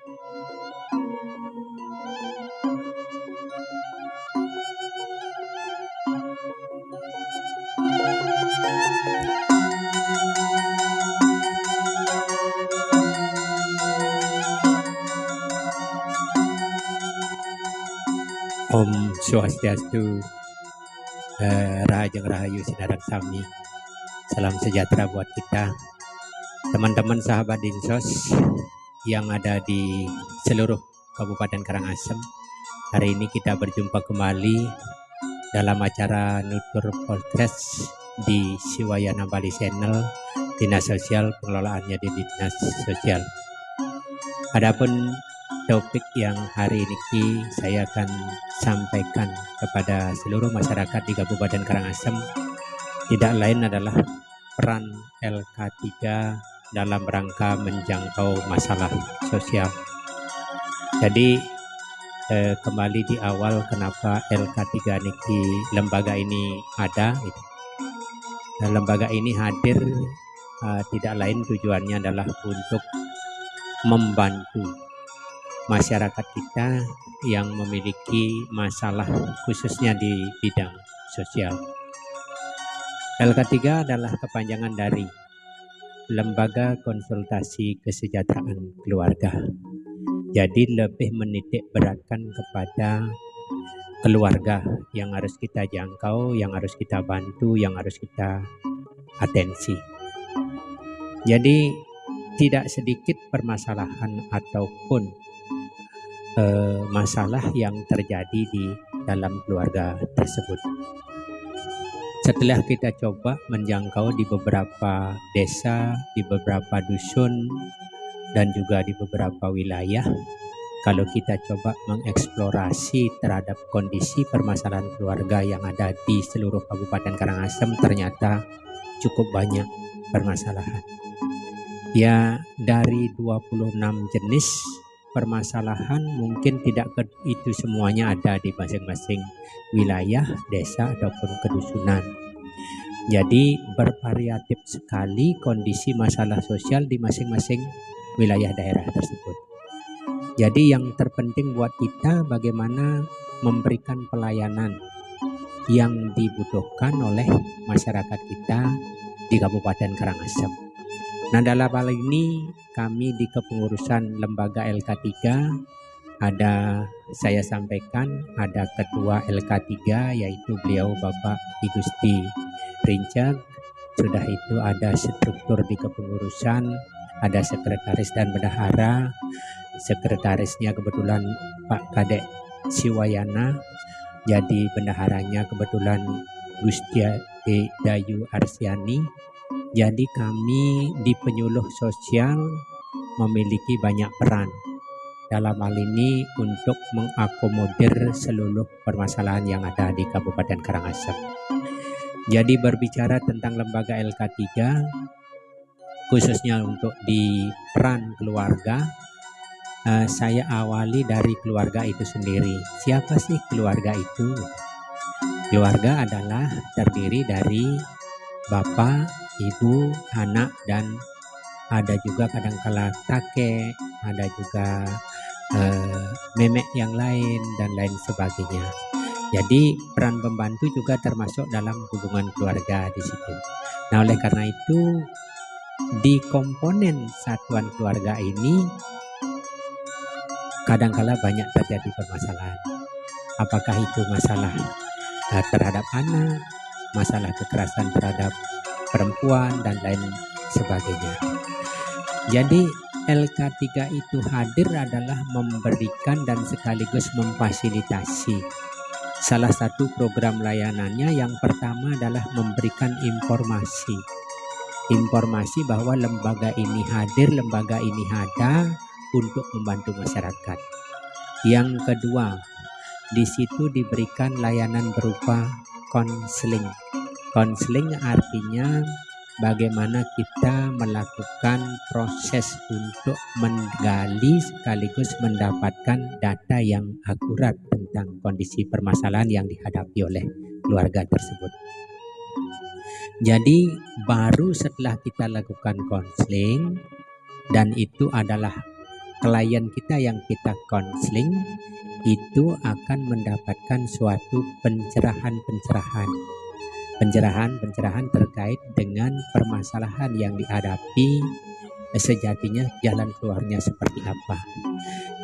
Om Swastiastu, Rahajeng Rahayu Sinarang Sami. Salam sejahtera buat kita, teman-teman sahabat Dinsos yang ada di seluruh Kabupaten Karangasem. Hari ini kita berjumpa kembali dalam acara Nutur Podcast di Siwayana Bali Channel, Dinas Sosial, pengelolaannya di Dinas Sosial. Adapun topik yang hari ini saya akan sampaikan kepada seluruh masyarakat di Kabupaten Karangasem tidak lain adalah peran LK3 dalam rangka menjangkau masalah sosial. Jadi kembali di awal kenapa LK3 ini lembaga ini ada. Lembaga ini hadir tidak lain tujuannya adalah untuk membantu masyarakat kita yang memiliki masalah khususnya di bidang sosial. LK3 adalah kepanjangan dari Lembaga Konsultasi Kesejahteraan Keluarga. Jadi lebih menitik beratkan kepada keluarga yang harus kita jangkau, yang harus kita bantu, yang harus kita atensi. Jadi tidak sedikit permasalahan ataupun masalah yang terjadi di dalam keluarga tersebut. Setelah kita coba menjangkau di beberapa desa, di beberapa dusun, dan juga di beberapa wilayah, kalau kita coba mengeksplorasi terhadap kondisi permasalahan keluarga yang ada di seluruh Kabupaten Karangasem, ternyata cukup banyak permasalahan. Ya, dari 26 jenis permasalahan mungkin tidak itu semuanya ada di masing-masing wilayah, desa ataupun kedusunan. Jadi bervariatif sekali kondisi masalah sosial di masing-masing wilayah daerah tersebut. Jadi yang terpenting buat kita bagaimana memberikan pelayanan yang dibutuhkan oleh masyarakat kita di Kabupaten Karangasem. Nah, dalam hal ini kami di kepengurusan lembaga LK3 ada, saya sampaikan, ada ketua LK3 yaitu beliau Bapak I Gusti Rincak. Sudah itu ada struktur di kepengurusan, ada sekretaris dan bendahara. Sekretarisnya kebetulan Pak Kadek Siwayana, jadi bendaharanya kebetulan Gusti Dayu Arsiani. Jadi kami di penyuluh sosial memiliki banyak peran dalam hal ini untuk mengakomodir seluruh permasalahan yang ada di Kabupaten Karangasem. Jadi berbicara tentang lembaga LK3, khususnya untuk di peran keluarga, saya awali dari keluarga itu sendiri. Siapa sih keluarga itu? Keluarga adalah terdiri dari bapak, ibu, anak, dan ada juga kadangkala kakek, ada juga memek yang lain dan lain sebagainya. Jadi peran pembantu juga termasuk dalam hubungan keluarga di situ. Nah, oleh karena itu di komponen satuan keluarga ini kadangkala banyak terjadi permasalahan. Apakah itu masalah terhadap anak, masalah kekerasan terhadap perempuan, dan lain sebagainya. Jadi LK3 itu hadir adalah memberikan dan sekaligus memfasilitasi. Salah satu program layanannya yang pertama adalah memberikan informasi. Informasi bahwa lembaga ini hadir, lembaga ini ada untuk membantu masyarakat. Yang kedua, di situ diberikan layanan berupa konseling. Konseling artinya bagaimana kita melakukan proses untuk menggali sekaligus mendapatkan data yang akurat tentang kondisi permasalahan yang dihadapi oleh keluarga tersebut. Jadi baru setelah kita lakukan konseling, dan itu adalah klien kita yang kita konseling itu akan mendapatkan suatu pencerahan terkait dengan permasalahan yang dihadapi, sejatinya jalan keluarnya seperti apa.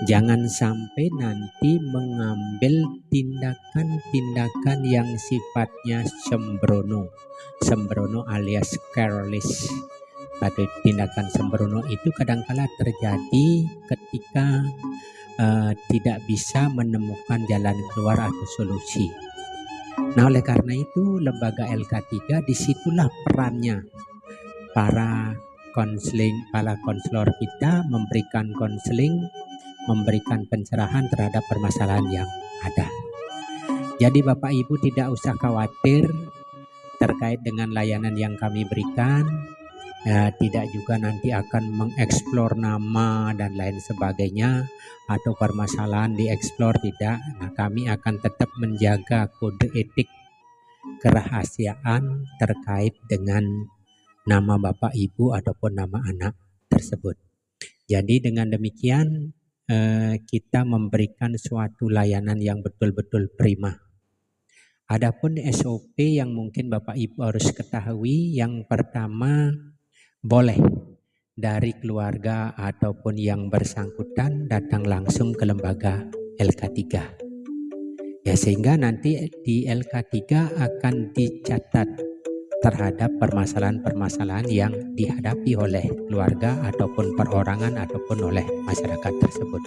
Jangan sampai nanti mengambil tindakan-tindakan yang sifatnya sembrono alias careless. Atau tindakan sembrono itu kadangkala terjadi ketika tidak bisa menemukan jalan keluar atau solusi. Nah, oleh karena itu lembaga LK3 disitulah perannya para konselor kita memberikan konseling, memberikan pencerahan terhadap permasalahan yang ada. Jadi Bapak Ibu tidak usah khawatir terkait dengan layanan yang kami berikan. Tidak juga nanti akan mengeksplor nama dan lain sebagainya atau permasalahan dieksplor, tidak. Nah, kami akan tetap menjaga kode etik kerahasiaan terkait dengan nama Bapak Ibu ataupun nama anak tersebut. Jadi dengan demikian kita memberikan suatu layanan yang betul-betul prima. Adapun SOP yang mungkin Bapak Ibu harus ketahui, yang pertama, boleh dari keluarga ataupun yang bersangkutan datang langsung ke lembaga LK3. Ya, sehingga nanti di LK3 akan dicatat terhadap permasalahan-permasalahan yang dihadapi oleh keluarga ataupun perorangan ataupun oleh masyarakat tersebut.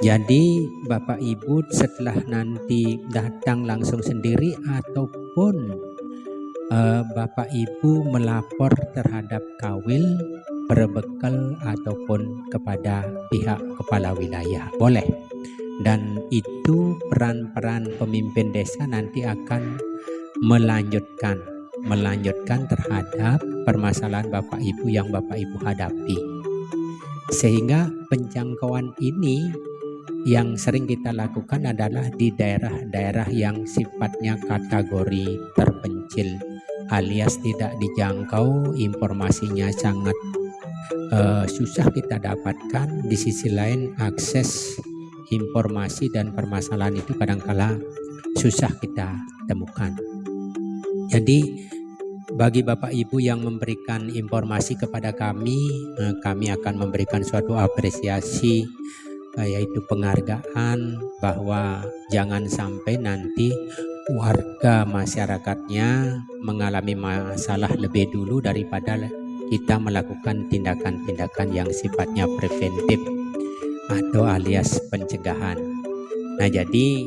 Jadi Bapak Ibu setelah nanti datang langsung sendiri ataupun Bapak Ibu melapor terhadap Kawil, berbekal ataupun kepada pihak kepala wilayah, boleh. Dan itu peran-peran pemimpin desa nanti akan melanjutkan terhadap permasalahan Bapak Ibu yang Bapak Ibu hadapi. Sehingga penjangkauan ini yang sering kita lakukan adalah di daerah-daerah yang sifatnya kategori terpencil alias tidak dijangkau, informasinya sangat susah kita dapatkan. Di sisi lain akses informasi dan permasalahan itu kadangkala susah kita temukan. Jadi bagi Bapak Ibu yang memberikan informasi kepada kami akan memberikan suatu apresiasi, yaitu penghargaan, bahwa jangan sampai nanti warga masyarakatnya mengalami masalah lebih dulu daripada kita melakukan tindakan-tindakan yang sifatnya preventif atau alias pencegahan. Nah, jadi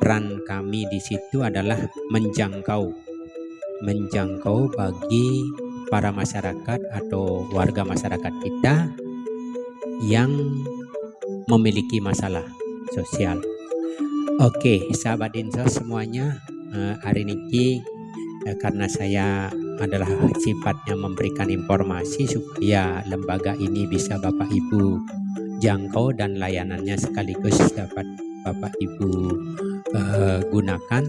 peran kami di situ adalah menjangkau bagi para masyarakat atau warga masyarakat kita yang memiliki masalah sosial. Oke, sahabat Dinsos semuanya, hari ini karena saya adalah sifatnya memberikan informasi supaya lembaga ini bisa Bapak Ibu jangkau dan layanannya sekaligus dapat Bapak Ibu gunakan.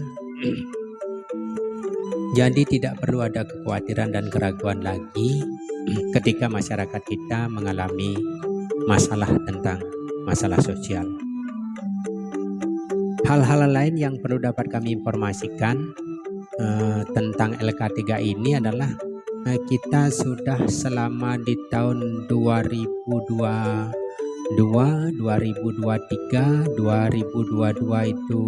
Jadi tidak perlu ada kekhawatiran dan keraguan lagi ketika masyarakat kita mengalami masalah tentang masalah sosial. Hal-hal lain yang perlu dapat kami informasikan tentang LK3 ini adalah kita sudah selama di tahun 2022, 2023, 2022 itu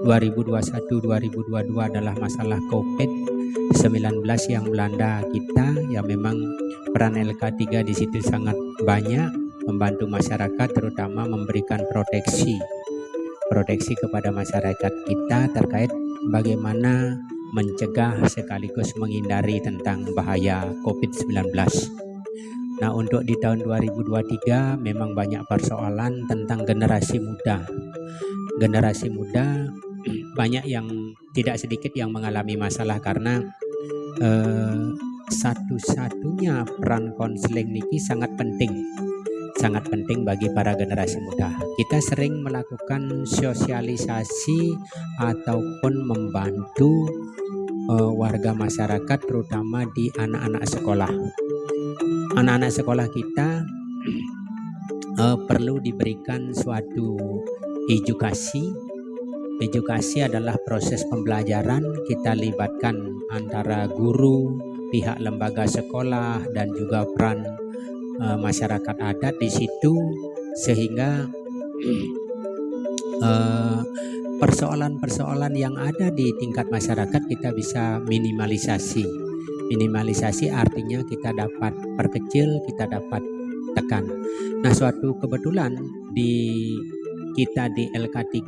2021, 2022 adalah masalah COVID-19 yang melanda kita. Ya, memang peran LK3 di situ sangat banyak membantu masyarakat, terutama memberikan proteksi kepada masyarakat kita terkait bagaimana mencegah sekaligus menghindari tentang bahaya COVID-19. Nah, untuk di tahun 2023 memang banyak persoalan tentang generasi muda. Generasi muda banyak yang tidak sedikit yang mengalami masalah karena satu-satunya peran konseling niki sangat penting bagi para generasi muda. Kita sering melakukan sosialisasi ataupun membantu warga masyarakat, terutama di anak-anak sekolah. Anak-anak sekolah kita perlu diberikan suatu edukasi. Edukasi adalah proses pembelajaran, kita libatkan antara guru, pihak lembaga sekolah, dan juga peran masyarakat adat di situ, sehingga persoalan-persoalan yang ada di tingkat masyarakat kita bisa minimalisasi. Minimalisasi artinya kita dapat perkecil, kita dapat tekan. Nah, suatu kebetulan kita di LK3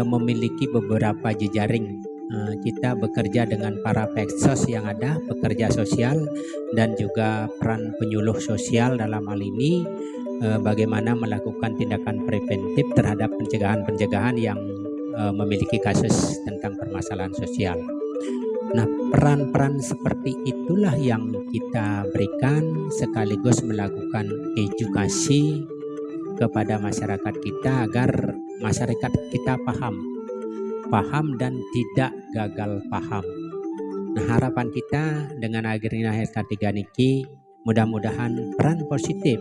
memiliki beberapa jejaring. Kita bekerja dengan para peksos yang ada, pekerja sosial, dan juga peran penyuluh sosial dalam hal ini, bagaimana melakukan tindakan preventif terhadap pencegahan-pencegahan yang memiliki kasus tentang permasalahan sosial. Nah, peran-peran seperti itulah yang kita berikan, sekaligus melakukan edukasi kepada masyarakat kita agar masyarakat kita paham dan tidak gagal paham. Nah, harapan kita dengan akhirnya LK3 niki mudah-mudahan peran positif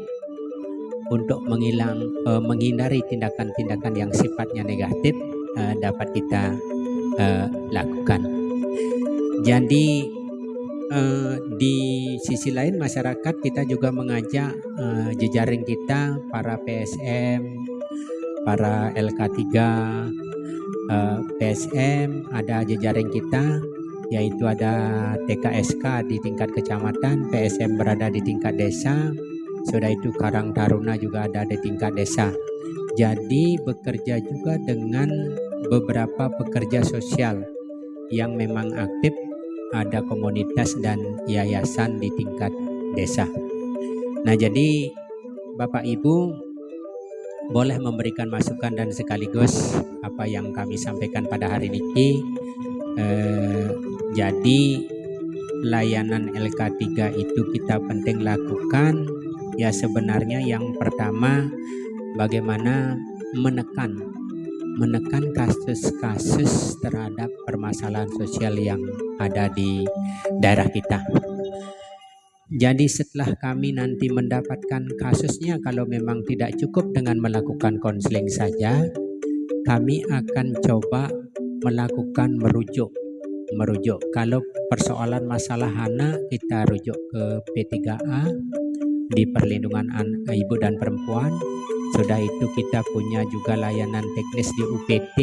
untuk menghindari tindakan-tindakan yang sifatnya negatif dapat kita lakukan. Jadi di sisi lain masyarakat kita juga mengajak jejaring kita, para PSM, para LK3, PSM, ada jejaring kita yaitu ada TKSK di tingkat kecamatan, PSM berada di tingkat desa, sudah itu Karang Taruna juga ada di tingkat desa. Jadi bekerja juga dengan beberapa pekerja sosial yang memang aktif, ada komunitas dan yayasan di tingkat desa. Nah, jadi Bapak Ibu boleh memberikan masukan dan sekaligus apa yang kami sampaikan pada hari ini. Jadi layanan LK3 itu kita penting lakukan. Ya, sebenarnya yang pertama bagaimana menekan kasus-kasus terhadap permasalahan sosial yang ada di daerah kita. Jadi setelah kami nanti mendapatkan kasusnya, kalau memang tidak cukup dengan melakukan konseling saja, kami akan coba melakukan merujuk. Kalau persoalan masalah anak, kita rujuk ke P3A di perlindungan ibu dan perempuan. Sudah itu kita punya juga layanan teknis di UPT.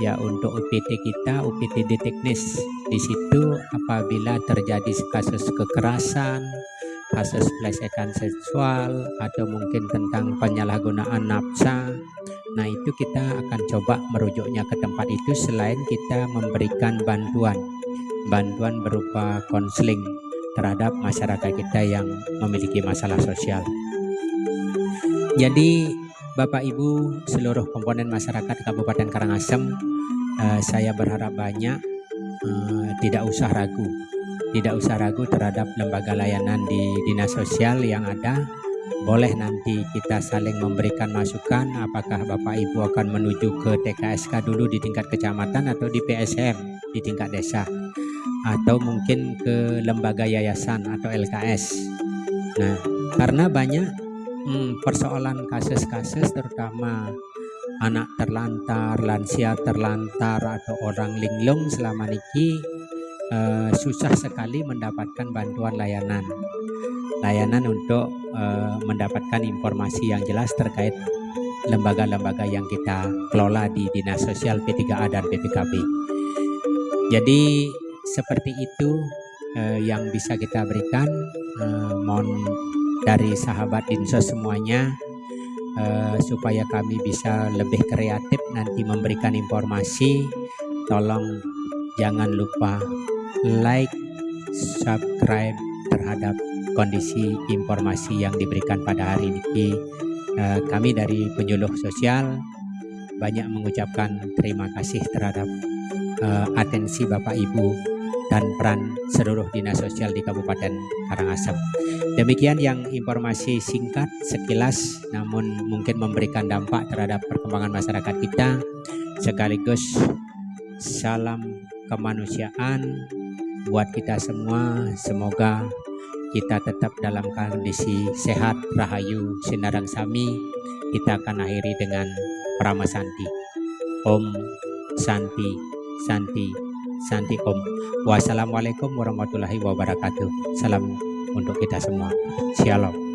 Ya, untuk UPT kita UPTD teknis. Di situ apabila terjadi kasus kekerasan, kasus pelecehan seksual, atau mungkin tentang penyalahgunaan nafsa, nah itu kita akan coba merujuknya ke tempat itu, selain kita memberikan bantuan berupa konseling terhadap masyarakat kita yang memiliki masalah sosial. Jadi Bapak Ibu seluruh komponen masyarakat Kabupaten Karangasem, saya berharap banyak tidak usah ragu terhadap lembaga layanan di dinas sosial yang ada. Boleh nanti kita saling memberikan masukan, apakah Bapak Ibu akan menuju ke TKSK dulu di tingkat kecamatan atau di PSM di tingkat desa, atau mungkin ke lembaga yayasan atau LKS. Nah, karena banyak persoalan kasus-kasus terutama anak terlantar, lansia terlantar, atau orang linglung selama niki susah sekali mendapatkan bantuan layanan untuk mendapatkan informasi yang jelas terkait lembaga-lembaga yang kita kelola di Dinas Sosial P3A dan PPKB. Jadi seperti itu yang bisa kita berikan. Mohon dari sahabat Dinsos semuanya, supaya kami bisa lebih kreatif nanti memberikan informasi, tolong jangan lupa like, subscribe terhadap kondisi informasi yang diberikan pada hari ini. Kami dari penyuluh sosial banyak mengucapkan terima kasih terhadap atensi Bapak Ibu dan peran seluruh dinas sosial di Kabupaten Karangasem. Demikian yang informasi singkat sekilas, namun mungkin memberikan dampak terhadap perkembangan masyarakat kita. Sekaligus salam kemanusiaan buat kita semua. Semoga kita tetap dalam kondisi sehat, rahayu, sinarang sami, kita akan akhiri dengan Parama Santi. Om Santi, Santi, Santi Om. Wassalamualaikum warahmatullahi wabarakatuh. Salam untuk kita semua. Shalom.